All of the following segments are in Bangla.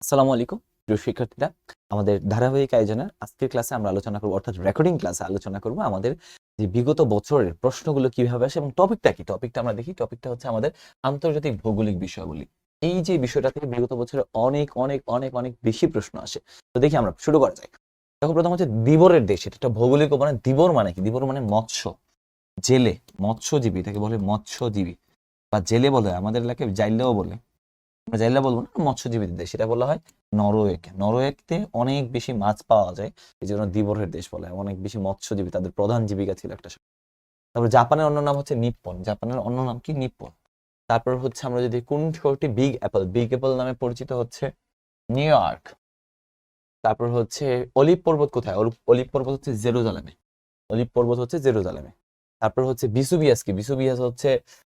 আসসালামু আলাইকুম প্রিয় শিক্ষার্থীরা, আমাদের ধারাবাহিক আয়োজনের আজকের ক্লাসে আমরা আলোচনা করব, অর্থাৎ রেকর্ডিং ক্লাসে আলোচনা করব আমাদের যে বিগত বছরের প্রশ্নগুলো কিভাবে আসে এবং টপিকটা কি। টপিকটা আমরা দেখি, টপিকটা হচ্ছে আমাদের আন্তর্জাতিক ভৌগোলিক বিষয়গুলি। এই যে বিষয়টা থেকে বিগত বছরে অনেক অনেক অনেক অনেক বেশি প্রশ্ন আসে। তো দেখি আমরা শুরু করা যায়। দেখো, প্রথম হচ্ছে দিবরের দেশ। এটা একটা ভৌগোলিক উপমান। দিবর মানে কি? দিবর মানে মৎস্য, জেলে, মৎস্যজীবী, তাকে বলে মৎস্যজীবী বা জেলে বলে, আমাদের এলাকায় জাইলেও বলে। আমরা জাইলা বলবো না, মৎস্যজীবীদের দেশ। সেটা বলা হয় নরওয়ে। নরওয়েতে অনেক বেশি মাছ পাওয়া যায়, এই জন্য দিবরের দেশ বলা হয়। অনেক বেশি মৎস্যজীবী, তাদের প্রধান জীবিকা ছিল একটা সময়। তারপর জাপানের অন্য নাম হচ্ছে নিপ্পন। জাপানের অন্য নাম কি? নিপ্পন। তারপর হচ্ছে আমরা যদি কোন শহরটি বিগ অ্যাপল, বিগ অ্যাপল নামে পরিচিত হচ্ছে নিউ ইয়র্ক। তারপর হচ্ছে অলিভ পর্বত কোথায়? অলিভ পর্বত হচ্ছে জেরুজালেমে। অলিভ পর্বত হচ্ছে জেরুজালেমে। তারপর হচ্ছে বিসুবিয়াস কি? বিসুবিয়াস হচ্ছে,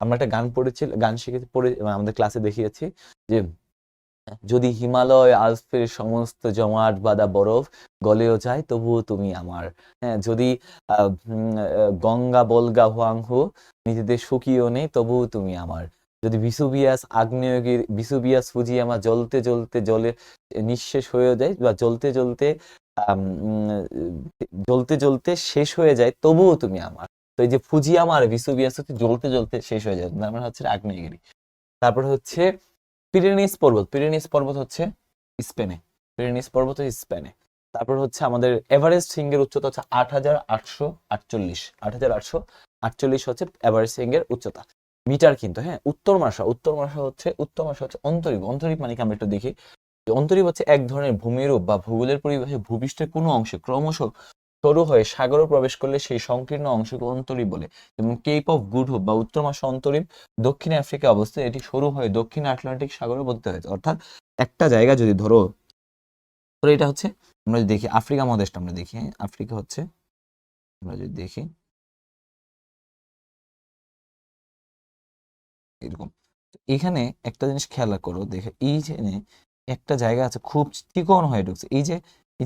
আমরা একটা গান পড়েছি, গান শিখেছি, পড়ে আমাদের ক্লাসে দেখিয়েছি যে যদি হিমালয় আলপের সমস্ত জমাট বাঁধা বরফ গলেও যায় তবুও তুমি আমার। হ্যাঁ, যদি গঙ্গা বলগা হুয়াংহু নিজেদের শুকিয়েও নেই তবুও তুমি আমার। যদি বিসুবিয়াস আগ্নেয়গিরি, বিসুবিয়াস ফুজিয়ামা জ্বলতে জ্বলতে জলে নিঃশেষ হয়ে যায়, বা জ্বলতে জ্বলতে আম, উম, জ্বলতে জ্বলতে শেষ হয়ে যায় তবুও তুমি আমার। তো এই যে ফুজিয়ামা আর বিসুবিয়াস হচ্ছে জ্বলতে জ্বলতে শেষ হয়ে যায়, তার মানে হচ্ছে আগ্নেয়গিরি। তারপর হচ্ছে পিরেনিস পর্বত। পিরেনিস পর্বত হচ্ছে স্পেনে। পিরেনিস পর্বত হচ্ছে স্পেনে। তারপর হচ্ছে আমাদের এভারেস্ট শৃঙ্গের উচ্চতা হচ্ছে 8,848। 8,848 হচ্ছে এভারেস্ট শৃঙ্গের উচ্চতা, মিটার কিন্তু। হ্যাঁ, উত্তর মার্শা হচ্ছে অন্তরীপ। অন্তরীপ মানে কি আমরা একটু দেখি। অন্তরীপ হচ্ছে এক ধরনের ভূমিরূপ বা ভূগোলের পরিবেশে ভূপৃষ্ঠের কোনো অংশে ক্রমশ সরু হয়ে সাগরে প্রবেশ করলে সেই সংকীর্ণ অংশকে অন্তরীপ বলে। যেমন কেপ অফ গুড হোপ বা উত্তর মার্শা অন্তরীপ দক্ষিণ আফ্রিকায় অবস্থিত। এটি শুরু হয়ে দক্ষিণ আটলান্টিক সাগরে পতিত হয়েছে। অর্থাৎ একটা জায়গা যদি ধরো, এটা হচ্ছে, আমরা যদি দেখি আফ্রিকা মহাদেশটা, আমরা দেখি, হ্যাঁ, আফ্রিকা হচ্ছে, আমরা যদি দেখি এরকম, এখানে একটা জিনিস খেয়াল করো, দেখে এই যে একটা জায়গা আছে খুব চিকন হয়ে ঢুকছে। এই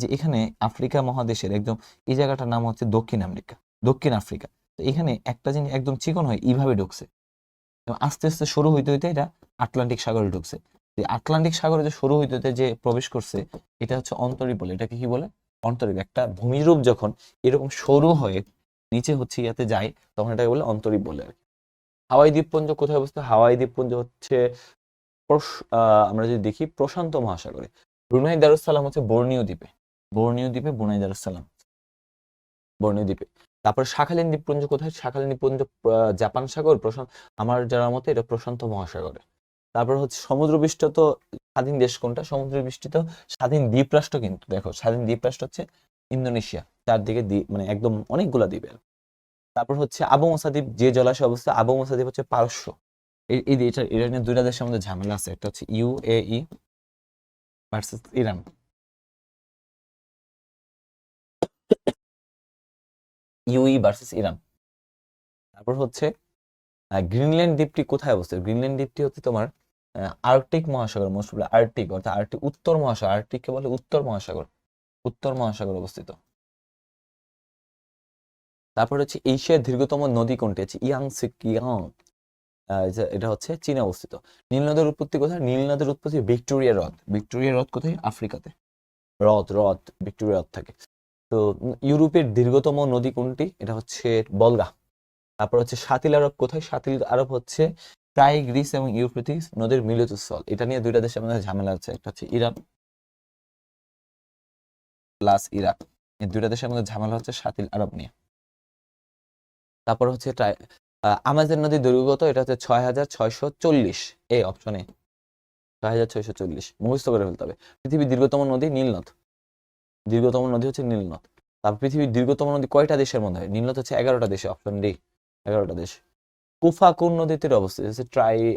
যে এখানে আফ্রিকা মহাদেশের একদম এই জায়গাটার নাম হচ্ছে দক্ষিণ আমেরিকা, দক্ষিণ আফ্রিকা। তো এখানে একটা জিনিস একদম চিকন হয়ে এইভাবে ঢুকছে, এবং আস্তে আস্তে শুরু হইতে হইতে এটা আটলান্টিক সাগরে ঢুকছে। যে আটলান্টিক সাগরে যে শুরু হইতে হইতে যে প্রবেশ করছে, এটা হচ্ছে অন্তরীপ বলে। এটাকে কি বলে? অন্তরীপ। একটা ভূমিরূপ যখন এরকম সরু হয়ে নিচে হচ্ছে ইয়াতে যায়, তখন এটাকে বলে অন্তরীপ বলে আর কি। হাওয়াই দ্বীপপুঞ্জ কোথায় অবস্থিত? হাওয়াই দ্বীপপুঞ্জ হচ্ছে আমরা যদি দেখি প্রশান্ত মহাসাগরে। ব্রুনাই দারুসালাম হচ্ছে বর্নিও দ্বীপে। বর্নিও দ্বীপে ব্রুনাই দারুসালাম, বর্নিও দ্বীপে। তারপর শাখালিন দ্বীপপুঞ্জ কোথায়? শাখালিন দ্বীপপুঞ্জ জাপান সাগর, প্রশান্ত, আমার জানার মতে এটা প্রশান্ত মহাসাগরে। তারপর হচ্ছে সমুদ্র বেষ্টিত স্বাধীন দেশ কোনটা? সমুদ্র বেষ্টিত স্বাধীন দ্বীপ রাষ্ট্র কিন্তু, দেখো, স্বাধীন দ্বীপ রাষ্ট্র হচ্ছে ইন্দোনেশিয়া। চারদিকে দ্বীপ, মানে একদম অনেকগুলা দ্বীপের। তারপর হচ্ছে আবু মুসা দ্বীপ, যে জলাশয় অবস্থিত। আবু মুসা দ্বীপ হচ্ছে পারস্য। এটা নিয়ে দুইটা দেশের মধ্যে ঝামেলা আছে, একটা হচ্ছে UAE versus Iran. UE versus Iran. তারপর হচ্ছে গ্রিনল্যান্ড দ্বীপটি কোথায় অবস্থিত? গ্রিনল্যান্ড দ্বীপটি হচ্ছে তোমার আর্কটিক মহাসাগর, মোস্ট প্রবাবলি আর্কটিক, অর্থাৎ আর্কটিক উত্তর মহাসাগর। আর্কটিককে বলে উত্তর মহাসাগর, উত্তর মহাসাগর অবস্থিত। তারপর হচ্ছে এশিয়ার দীর্ঘতম নদী কোনটি? হচ্ছে ইয়াংসি কিয়াং। এটা হচ্ছে চীনে অবস্থিত। নীল নদের উৎপত্তি কোথায়? নীল নদের উৎপত্তি ভিক্টোরিয়া হ্রদ। ভিক্টোরিয়া হ্রদ কোথায়? আফ্রিকাতে। হ্রদ ভিক্টোরিয়া হ্রদ থাকে। তো ইউরোপের দীর্ঘতম নদী কোনটি? এটা হচ্ছে বলগা। তারপর হচ্ছে শাতিল আরব কোথায়? শাতিল আরব হচ্ছে টাইগ্রিস এবং ইউফ্রেটিস নদীর মিলিতস্থল। এটা নিয়ে দুইটা দেশের মধ্যে ঝামেলা আছে, একটা হচ্ছে ইরান প্লাস ইরাক। এই দুইটা দেশের মধ্যে ঝামেলা হচ্ছে শাতিল আরব নিয়ে। তারপর হচ্ছে আমাজন নদীর দৈর্ঘ্য কত? এটা হচ্ছে 6,640। এই অপশনে 6,640 মুখস্থ করে ফেলতে হবে। পৃথিবীর দীর্ঘতম নদী নীলনদ। দীর্ঘতম নদী হচ্ছে নীলনদ। তারপর পৃথিবীর দীর্ঘতম নদী কয়টা দেশের মধ্যে হয়? নীলনদ হচ্ছে 11টা দেশে, অপশন ডি, 11টা দেশ। কুফা কোন নদীর তীরে অবস্থিত? হচ্ছে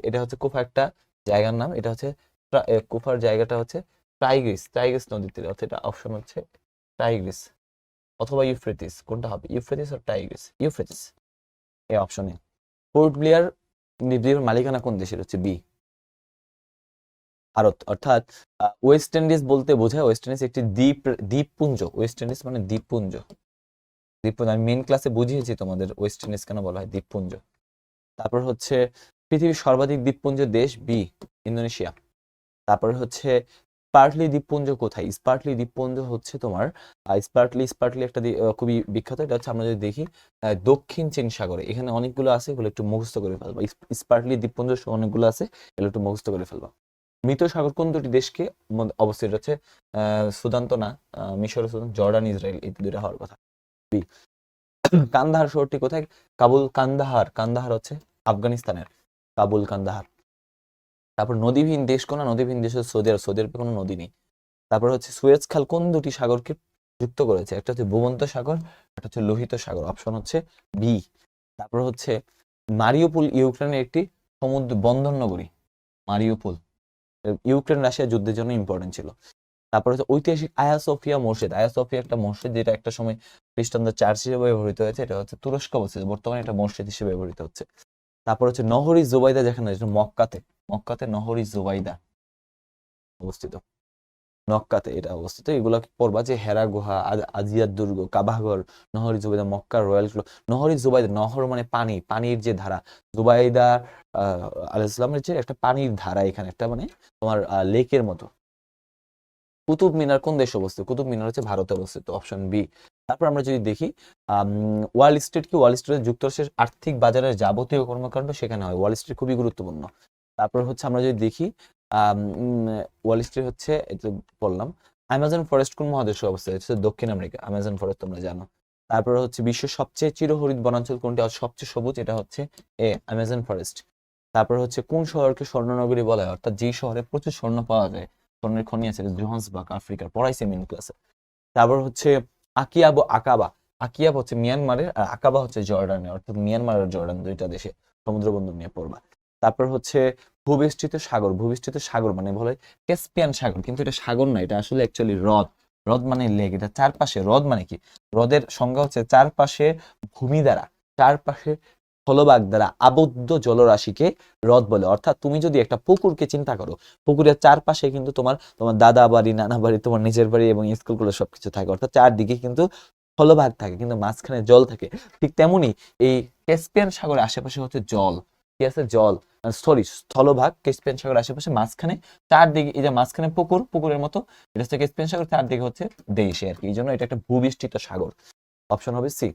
এটা হচ্ছে কুফা একটা জায়গার নাম। এটা হচ্ছে কুফার জায়গাটা হচ্ছে টাইগ্রিস, টাইগ্রিস নদীর তীরে, অর্থাৎ এটা অপশন হচ্ছে টাইগ্রিস অথবা ইউফ্রেটিস। কোনটা হবে? ইউফ্রেটিস আর টাইগ্রিস? ইউফ্রেটিস এই অপশনে। পোর্ট ব্লেয়ার দ্বীপের মালিকানা কোন দেশের? হচ্ছে বি, ভারত। অর্থাৎ ওয়েস্ট ইন্ডিজ বলতে বোঝায়, ওয়েস্ট ইন্ডিজ একটি দ্বীপপুঞ্জ। ওয়েস্ট ইন্ডিজ মানে দ্বীপপুঞ্জ। দ্বীপপুঞ্জ আমি মেন ক্লাসে বুঝিয়েছি তোমাদের ওয়েস্ট ইন্ডিজ কেন বলা হয় দ্বীপপুঞ্জ। তারপর হচ্ছে পৃথিবীর সর্বাধিক দ্বীপপুঞ্জ দেশ বি, ইন্দোনেশিয়া। তারপর হচ্ছে স্পার্টলি দ্বীপপুঞ্জ কোথায়? স্পার্টলি দ্বীপপুঞ্জ হচ্ছে তোমার স্পার্টলি একটা খুবই বিখ্যাত। এটা হচ্ছে আমরা যদি দেখি দক্ষিণ চীন সাগরে, এখানে অনেকগুলো আছে, এগুলো একটু মুখস্থ করে ফেলবা। স্পার্টলি দ্বীপপুঞ্জ অনেকগুলো আছে, এগুলো একটু মুখস্থ করে ফেলবা। মৃত সাগর কোন দুটি দেশকে অবস্থিত? হচ্ছে সুদান তো না, মিশর, সুদান, জর্ডান, ইসরায়েল, এই দুইটা হওয়ার কথা। কান্দাহার শহরটি কোথায়? কাবুল। কান্দাহার হচ্ছে আফগানিস্তানের কাবুল, কান্দাহার। তারপর নদীবিহীন দেশ কোন? নদীবিহীন দেশ হচ্ছে সৌদি আরব, সৌদি আরবে কোনো নদী নেই। তারপর হচ্ছে সুয়েজ খাল কোন দুটি সাগরকে যুক্ত করেছে? একটা হচ্ছে ভূমধ্য সাগর, একটা হচ্ছে লোহিত সাগর, অপশন হচ্ছে বি। তারপর হচ্ছে মারিউপোল ইউক্রেনের একটি সমুদ্র বন্দর নগরী। মারিউপোল ইউক্রেন রাশিয়া যুদ্ধের জন্য ইম্পর্টেন্ট ছিল। তারপর হচ্ছে ঐতিহাসিক আয়া সোফিয়া মসজিদ। আয়া সোফিয়া একটা মসজিদ, যেটা একটা সময় খ্রিস্টানদের চার্চ হিসেবে ব্যবহৃত হয়েছে। এটা হচ্ছে তুরস্ক অবস্থিত, বর্তমানে এটা মসজিদ হিসেবে ব্যবহৃত হচ্ছে। তারপর হচ্ছে নহরি জুবাইদা, যেখানে মক্কাতে নহরি জুবাইদা অবস্থিত, মক্কাতে এটা অবস্থিত। এগুলো পড়বা, যে হেরা গুহা, আজিয়ার দুর্গ, কাবাঘর, নহরি জুবাইদা, মক্কার রয়্যাল ক্লাব। নহরি জুবাইদা, নহর মানে পানি, পানির যে ধারা। জুবাইদা আলাইহিস সালামের যে একটা পানির ধারা, এখানে একটা মানে তোমার লেকের মতো। কুতুব মিনার কোন দেশে অবস্থিত? কুতুব মিনার হচ্ছে ভারতে অবস্থিত, অপশন বি। তারপর আমরা যদি দেখি ওয়াল স্ট্রিট কি? ওয়াল স্ট্রিট যুক্তরাষ্ট্রের আর্থিক বাজারের যাবতীয় কর্মকাণ্ড সেখানে হয়। ওয়াল স্ট্রিট খুবই গুরুত্বপূর্ণ। তারপর হচ্ছে আমরা যদি দেখি ওয়াল স্ট্রিট হচ্ছে, এটা বললাম। অ্যামাজন ফরেস্ট কোন মহাদেশে অবস্থিত? হচ্ছে দক্ষিণ আমেরিকা। অ্যামাজন ফরেস্ট তোমরা জানো। তারপর হচ্ছে বিশ্বের সবচেয়ে চিরহরিত বনাঞ্চল কোনটি? সবচেয়ে সবুজ, এটা হচ্ছে অ্যামাজন ফরেস্ট। তারপর হচ্ছে কোন শহরকে স্বর্ণনগরী বলা হয়? অর্থাৎ যেই শহরে প্রচুর স্বর্ণ পাওয়া যায়, স্বর্ণের খনি আছে, জোহান্সবার্গ, আফ্রিকার, পড়াইছে মেন ক্লাসে। তারপর হচ্ছে আকিয়াব ও আকাবা। আকিয়াব হচ্ছে মিয়ানমারের, আর আকাবা হচ্ছে জর্ডানের, অর্থাৎ মিয়ানমার আর জর্ডান দুইটা দেশে সমুদ্র বন্দর নিয়ে পড়বা। তারপর হচ্ছে ভূবিষ্ঠিত সাগর মানে বলে ক্যাসপিয়ান সাগর, কিন্তু এটা সাগর না, এটা আসলে অ্যাকচুয়ালি হ্রদ। হ্রদ মানে লেক, এটা চারপাশে। হ্রদ মানে কি? হ্রদের সংজ্ঞা হচ্ছে চারপাশে ভূমি দ্বারা, চারপাশে স্থলভাগ দ্বারা আবদ্ধ জলরাশিকে হ্রদ বলে। অর্থাৎ তুমি যদি একটা পুকুরকে চিন্তা করো, পুকুরের চারপাশে কিন্তু তোমার দাদা বাড়ি, নানা বাড়ি, তোমার নিজের বাড়ি এবং স্কুলগুলো সবকিছু থাকে, অর্থাৎ চারদিকে কিন্তু স্থলভাগ থাকে, কিন্তু মাঝখানে জল থাকে। ঠিক তেমনি এই ক্যাসপিয়ান সাগরের আশেপাশে হচ্ছে জল, কি আছে? জল, সরি, স্থলভাগ ক্যাসপিয়ান সাগরের আশেপাশে, মাঝখানে চারদিকে, এই যে মাঝখানে পুকুরের মতো, এটা হচ্ছে ক্যাসপিয়ান সাগর, চারদিকে হচ্ছে দেশে আর কি। এই জন্য এটা একটা ভূবিষ্ঠিত সাগর, অপশন হবে সি।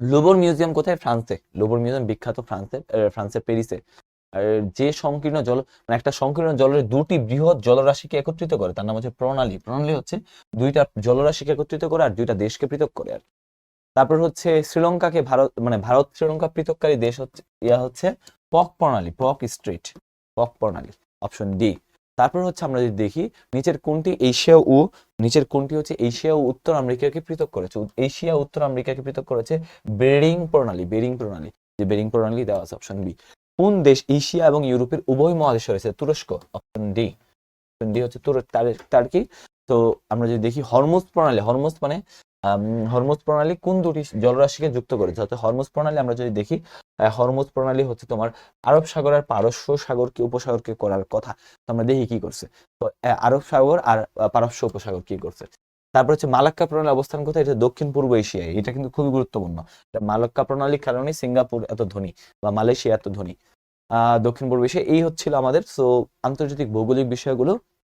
লুভর মিউজিয়াম কোথায়? ফ্রান্সে। লুভর মিউজিয়াম বিখ্যাত ফ্রান্সের প্যারিসে। আর যে সংকীর্ণ জল মানে একটা সংকীর্ণ জলের দুটি বৃহৎ জলরাশিকে একত্রিত করে, তার নাম হচ্ছে প্রণালী। প্রণালী হচ্ছে দুইটা জলরাশিকে একত্রিত করে আর দুইটা দেশকে পৃথক করে আর। তারপর হচ্ছে শ্রীলঙ্কাকে ভারত শ্রীলঙ্কা পৃথককারী দেশ হচ্ছে হচ্ছে পক প্রণালী, পক প্রণালী, অপশন ডি। তারপর হচ্ছে আমরা যদি দেখি নিচের কোনটি হচ্ছে এশিয়া ও উত্তর আমেরিকাকে পৃথক করেছে? এশিয়া উত্তর আমেরিকাকে পৃথক করেছে বেরিং প্রণালী, যে বেরিং প্রণালী দেওয়া আছে, অপশন বি। কোন দেশ এশিয়া এবং ইউরোপের উভয় মহাদেশে রয়েছে? তুরস্ক, অপশন ডি। অপশন ডি হচ্ছে তার কি? তো আমরা যদি দেখি হরমুজ প্রণালী কোন দুটি জলরাশিকে যুক্ত করেছে? অর্থাৎ হরমুজ প্রণালী আমরা যদি দেখি, হরমুজ প্রণালী হচ্ছে তোমার আরব সাগর আর পারস্য সাগরকে উপসাগরকে করার কথা। তো আমরা দেখি কি করছে। তো আরব সাগর আর পারস্য উপসাগর কি করছে। তারপর হচ্ছে মালাক্কা প্রণালী অবস্থান কোথায়? এটা দক্ষিণ পূর্ব এশিয়ায়। এটা কিন্তু খুবই গুরুত্বপূর্ণ। মালাক্কা প্রণালীর কারণে সিঙ্গাপুর এত ধনী বা মালয়েশিয়া এত ধনী। দক্ষিণ পূর্ব এশিয়া। এই হচ্ছিল আমাদের আন্তর্জাতিক ভৌগোলিক বিষয়গুলো।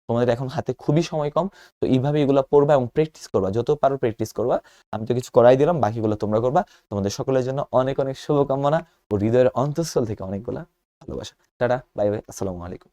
তোমাদের এখন হাতে খুবই সময় কম, তো এইভাবে এগুলো পড়বা এবং প্র্যাকটিস করবা, যত পারো প্র্যাকটিস করবা। আমি তো কিছু করাই দিলাম, বাকিগুলো তোমরা করবা। তোমাদের সকলের জন্য অনেক অনেক শুভকামনা ও হৃদয়ের অন্তঃস্থল থেকে অনেকগুলা ভালোবাসা। টাটা, বাই বাই, আসসালামু আলাইকুম।